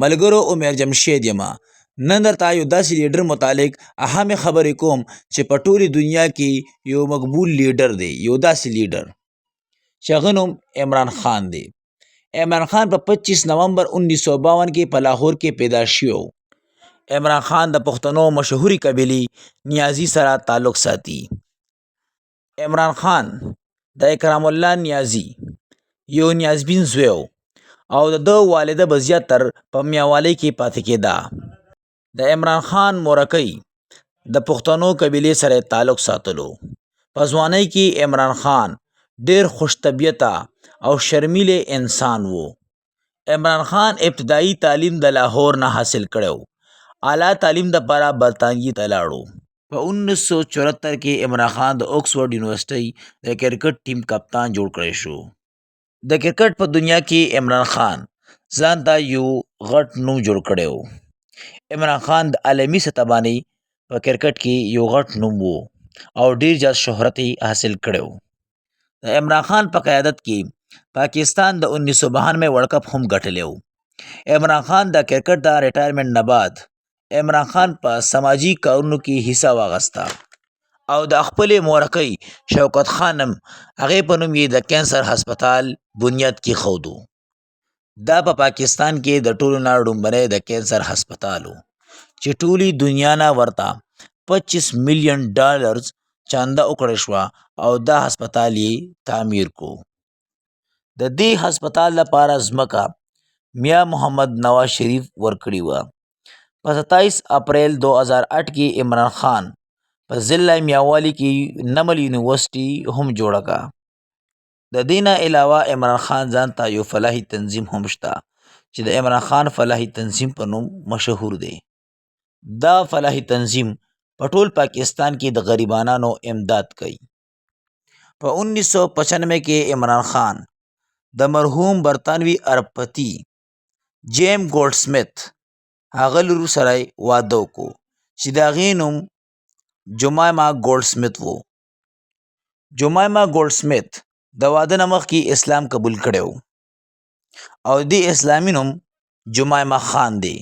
ملګرو عمر جمشید یم. نن درته یو داسې لیډر متعلق اهمې خبرې کوم چې په ټولې دنیا کې یو مقبول لیډر دی، یو داسې لیډر چې هغه نوم عمران خان دی. عمران خان په 25 نومبر 1952 کې په لاهور کې پیدا شوی و. عمران خان د پښتنو مشهوري قبیلې نیازي سره تعلق ساتي. عمران خان د اکرام الله نیازي یو نیازبین زوی و او د ده والده به زیاتر په میاوالی کې پاتې کېده. د عمران خان مورکۍ د پښتنو قبیلې سره تعلق ساتلو. په ځوانۍ کې عمران خان ډیر خوش طبیعته او شرمیلې انسان و. عمران خان ابتدایي تعلیم د لاهور نه حاصل کړی و. اعلی تعلیم دپاره برطانیې ته لاړو. په 1974 کې عمران خان د اوکسفورډ یونیورسټۍ د کرکټ ټیم کپتان جوړ کړی شو. د کرکټ په دنیا کې عمران خان ځان ته یو غټ نوم جوړ کړی و. عمران خان د عالمي سطح باندې په کرکټ کې یو غټ نوم و او ډیر زیات شهرت یې حاصل کړی و. د عمران خان په قیادت کې پاکستان د 1992 ورلډ کپ هم ګټلی و. عمران خان د کرکټ د ریټایرمنټ نه بعد عمران خان په سماجی کارونو کې حصہ واغسته او د خپلې مورکۍ شوکت خانم هغې په نوم یې د کینسر هسپتال بنیاد کېښودو. دا په پاکستان کې د ټولو نه لومړنی د کینسر هسپتال و چې ټولې دنیا نه ورته 25 میلیون ډالرز چانده وکړی شوه او دا هسپتال یې تعمیر کو. د دې هسپتال لپاره ځمکه میا محمد نواز شریف ورکړې وه. په 27 اپریل 2008 کې عمران خان په ضلع میاوالی کې نمل یونیورسټي هم جوړه کړه. د دې نه علاوه عمران خان ځان ته یو فلاحي تنظیم هم شته چې د عمران خان فلاحي تنظیم په نوم مشهور دی. دا فلاحي تنظیم په ټول پاکستان کې د غریبانو امداد کوي. په 1995 کې عمران خان د مرحوم برطانوي اربپتی جیم ګولډ سمیت هغه لور سره واده وکړو چې د هغې نوم جمایما ګولډ سمیت و. جمایما ګولډ سمیت د واده نه مخکې اسلام قبول کړی و او دې اسلامي نوم جمایما خان دی.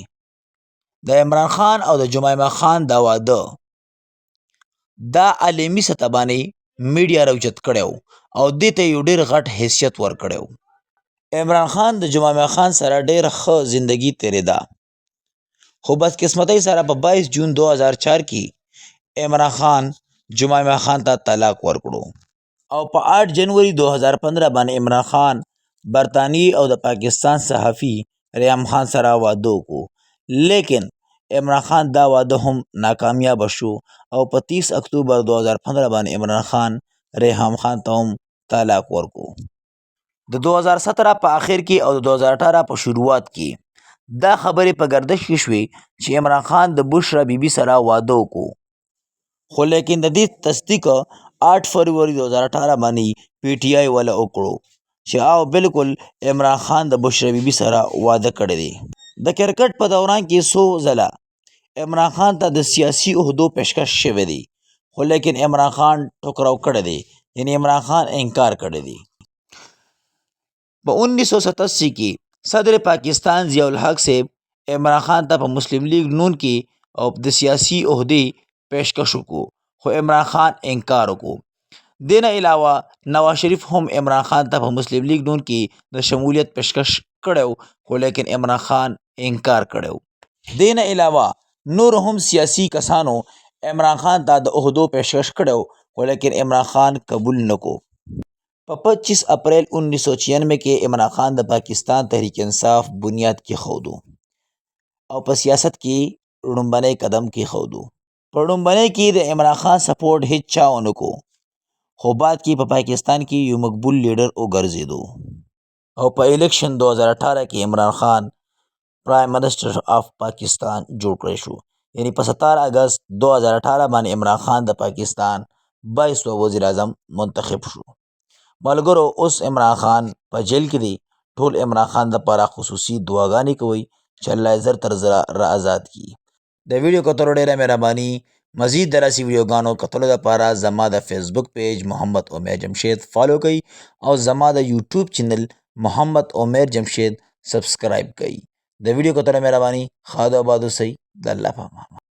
د عمران خان او د جمایما خان دا واده دا عالمي سطح باندې میډیا راوچت کړی و او دې ته یو ډېر غټ حیثیت ورکړی و. عمران خان د جمایما خان سره ډېره ښه زندگی تېرېده خو بدقسمتۍ سره په 22 جون 2004 کې عمران خان جمایما خان ته طلاق ورکړو او په 8 جنوري 2015 باندې عمران خان برطانیې او د پاکستان صحافي ریحان خان سره واده وکړو. لیکن عمران خان دا واده هم ناکامیابه شو او په 30 اکتوبر 2015 باندې عمران خان ریحان خان ته هم طلاق ورکړو. د 2017 په آخر کې او د 2018 په شروعات کې دا خبرې په گردش کې شوې چې عمران خان د بشرا بیبي سره واده وکړو. خو لیکن د دې تصدیق 8 فروری 2018 باندې پی ټی آی ولا وکړو چې او بالکل عمران خان د بشرا بیبي سره واده کړی دی. د کرکټ په دوران کې څو ځله عمران خان ته د سیاسي عهدو پیشکش شوی دی خو لیکن عمران خان ټوکراو کړی دی، یعنی عمران خان انکار کړی دی. په 1987 کې صدر پاکستان ضیاء الحق صاحب عمران خان ته په مسلم لیگ نون کې او د سیاسي عہدې پیشکش وکړو خو عمران خان انکار وکړو. دې نه علاوه نواز شریف هم عمران خان ته په مسلم لیگ نون کې د شمولیت پیشکش کړی خو لیکن عمران خان انکار کړی. دې نه علاوه نور هم سیاسي کسانو عمران خان ته د عہدو پیشکش کړی خو لیکن عمران خان قبول نه کو. په 25 اپریل 1996 کې عمران خان د پاکستان تحریک انصاف بنیاد کېښودو او په سیاست کې لومړنی قدم کېښودو. په لومړنۍ کې د عمران خان سپورټ هیڅ چا ونه کو خو بعد کې په پاکستان کې یو مقبول لیډر وګرځېدو او په الیکشن 2018 کې عمران خان پرایم منسټر آف پاکستان جوړ کړی شو. یعنی په 17 اگست 2018 باندې عمران خان د پاکستان 22 وزیر اعظم منتخب شو. ملګرو اوس عمران خان په جیل کې دی. ټول عمران خان لپاره خصوصي دعاګانې کوئ چې الله یې زر تر زره را آزاد کړي. د ویډیو کتلو ډېره مهرباني. مزید داسې ویډیوګانو کتلو لپاره زما د فیسبوک پیج محمد عمر جمشید فالو کړئ او زما د یوټیوب چینل محمد عمر جمشید سبسکرایب کړئ. د ویډیو کتلو مهرباني ښاد او آباد اوسئ. د الله په امان.